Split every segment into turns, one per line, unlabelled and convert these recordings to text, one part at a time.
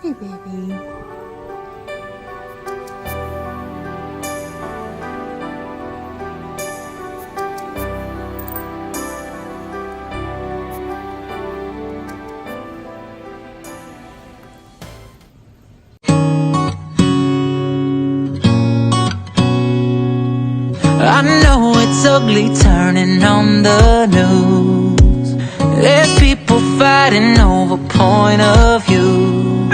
Hey, baby.
I know it's ugly turning on the news. There's people fighting over point of view.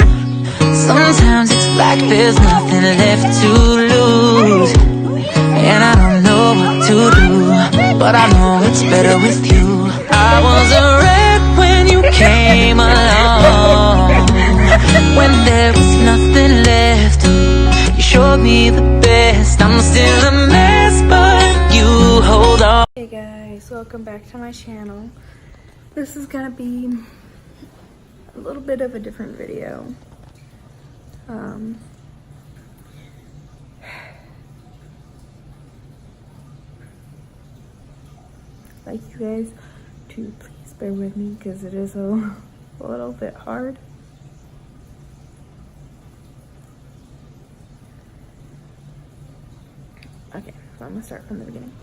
Sometimes it's like there's nothing left to lose, and I don't know what to do, but I know it's better with you. I was a wreck when you came along, when there was nothing left. You showed me the best. I'm still a mess, but you hold on.
Hey guys, welcome back to my channel. This is gonna be a little bit of a different video. I'd like you guys to please bear with me because it is a little bit hard. Okay, so I'm gonna start from the beginning.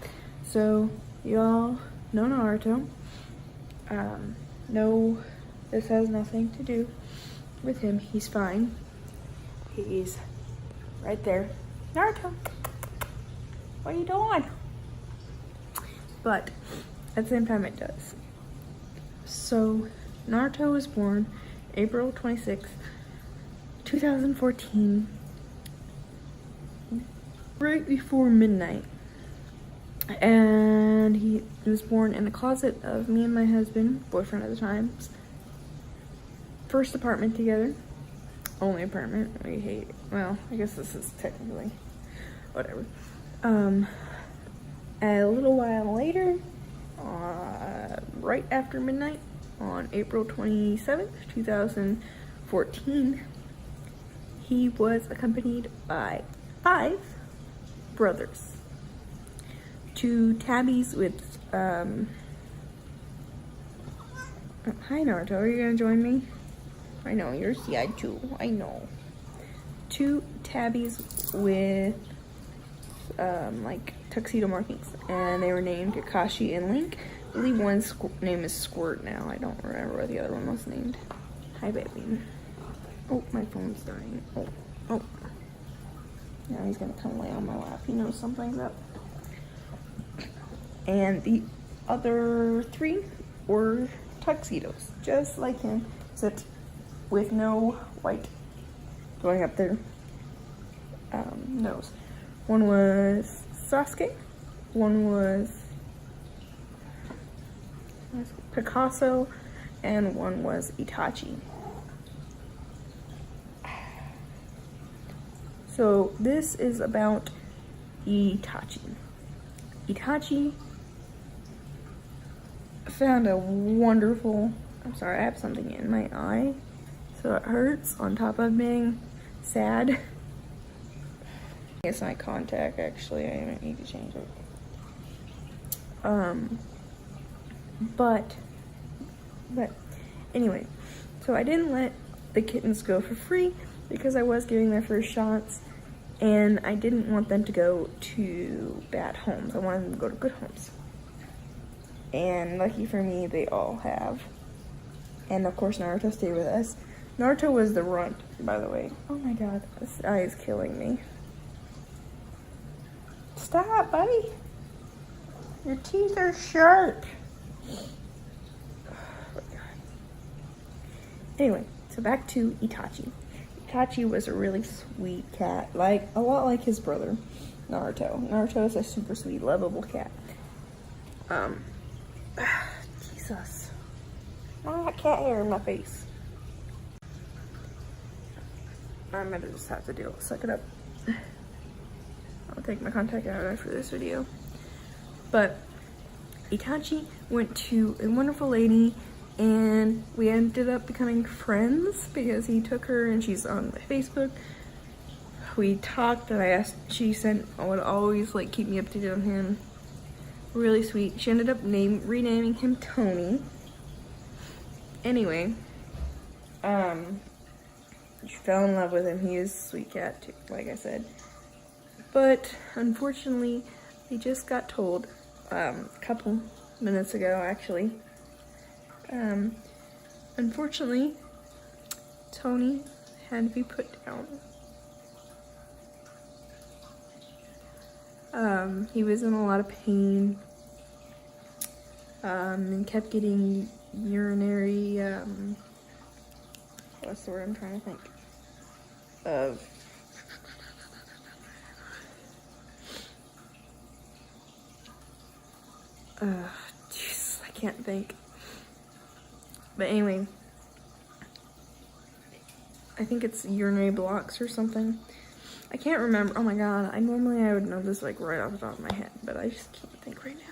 So, you all know Naruto. No, this has nothing to do with him. He's fine. He's right there. Naruto, what are you doing? But at the same time, it does. So, Naruto was born April 26th, 2014, right before midnight. And he was born in the closet of me and my husband, boyfriend at the time. First apartment together. Only apartment. We hate, well, I guess this is technically, whatever. A little while later, right after midnight, on April 27th, 2014, he was accompanied by 5 brothers. 2 tabbies with, hi Naruto, are you gonna join me? I know, you're sad too, I know. 2 tabbies with, like, tuxedo markings, and they were named Kakashi and Link. I believe one's name is Squirt now, I don't remember what the other one was named. Hi baby. Oh, my phone's dying. Oh. Now he's gonna come lay on my lap, he knows something's up. And the other 3 were tuxedos, just like him, except with no white going up their nose. One was Sasuke, one was Picasso, and one was Itachi. So this is about Itachi. Itachi found a wonderful, I'm sorry, I have something in my eye, so it hurts on top of being sad. It's my contact, actually, I might need to change it. But anyway, so I didn't let the kittens go for free because I was giving their first shots, and I didn't want them to go to bad homes. I wanted them to go to good homes. And lucky for me, they all have. And of course, Naruto stayed with us. Naruto was the runt, by the way. Oh my god, this eye is killing me. Stop, buddy. Your teeth are sharp. Oh my god. Anyway, so back to Itachi. Itachi was a really sweet cat, like a lot like his brother, Naruto. Naruto is a super sweet, lovable cat. Jesus. I got cat hair in my face. I'm gonna just have to suck it up. I'll take my contact out after this video. But Itachi went to a wonderful lady, and we ended up becoming friends because he took her and she's on my Facebook. We talked, and I asked, I would always like keep me up to date on him. Really sweet. She ended up renaming him Tonie. Anyway, She fell in love with him. He is a sweet cat too, like I said. But unfortunately, they just got told a couple minutes ago, actually. Unfortunately, Tonie had to be put down. He was in a lot of pain, and kept getting urinary, what's the word I'm trying to think of? Jeez, I can't think. But anyway, I think it's urinary blocks or something. I can't remember. Oh my god, I would know this like right off the top of my head, but I just can't think right now.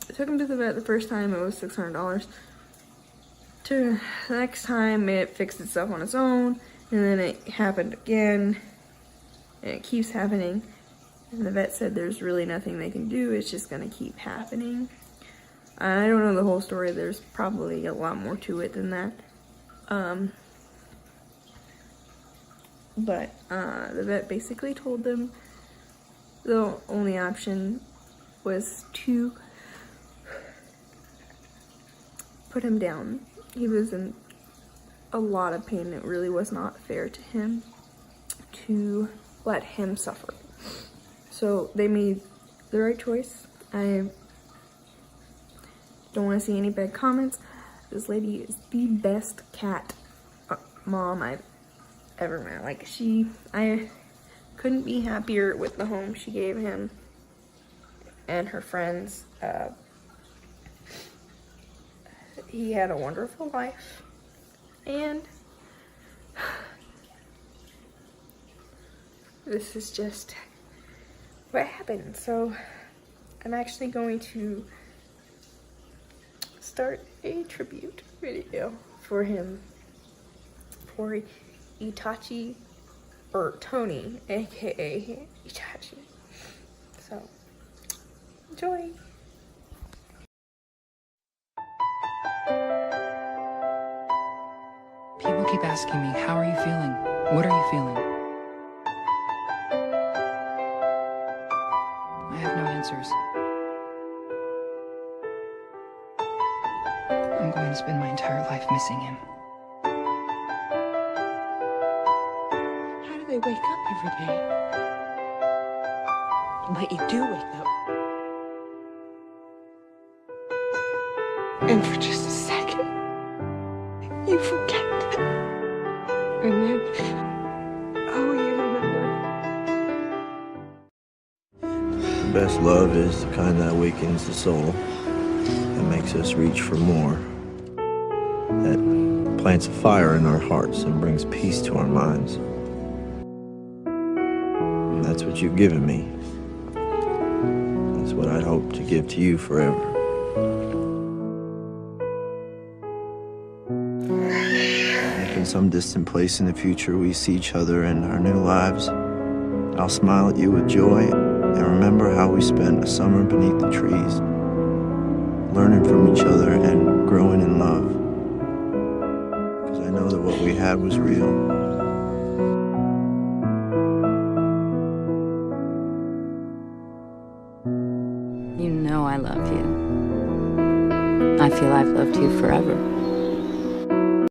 I took him to the vet the first time. It was $600. The next time it fixed itself on its own, and then it happened again, and it keeps happening. And the vet said there's really nothing they can do. It's just gonna keep happening. I don't know the whole story. There's probably a lot more to it than that. But the vet basically told them the only option was to put him down. He was in a lot of pain. It really was not fair to him to let him suffer. So they made the right choice. I don't want to see any bad comments. This lady is the best cat mom I've ever met. Like, I couldn't be happier with the home she gave him and her friends. He had a wonderful life, and this is just what happened. So I'm actually going to start a tribute video for him, for Itachi, or Tonie, aka Itachi. So enjoy.
People keep asking me, how are you feeling? What are you feeling? I have no answers. I'm going to spend my entire life missing him.
How do they wake up every day? But you do wake up. And for just a second, you forget. And then, oh, you remember.
The best love is the kind that awakens the soul, that makes us reach for more, that plants a fire in our hearts and brings peace to our minds. And that's what you've given me. That's what I'd hope to give to you forever. If in some distant place in the future we see each other in our new lives, I'll smile at you with joy and remember how we spent a summer beneath the trees, learning from each other and growing in love. Because I know that what we had was real.
You know I love you. I feel I've loved you forever.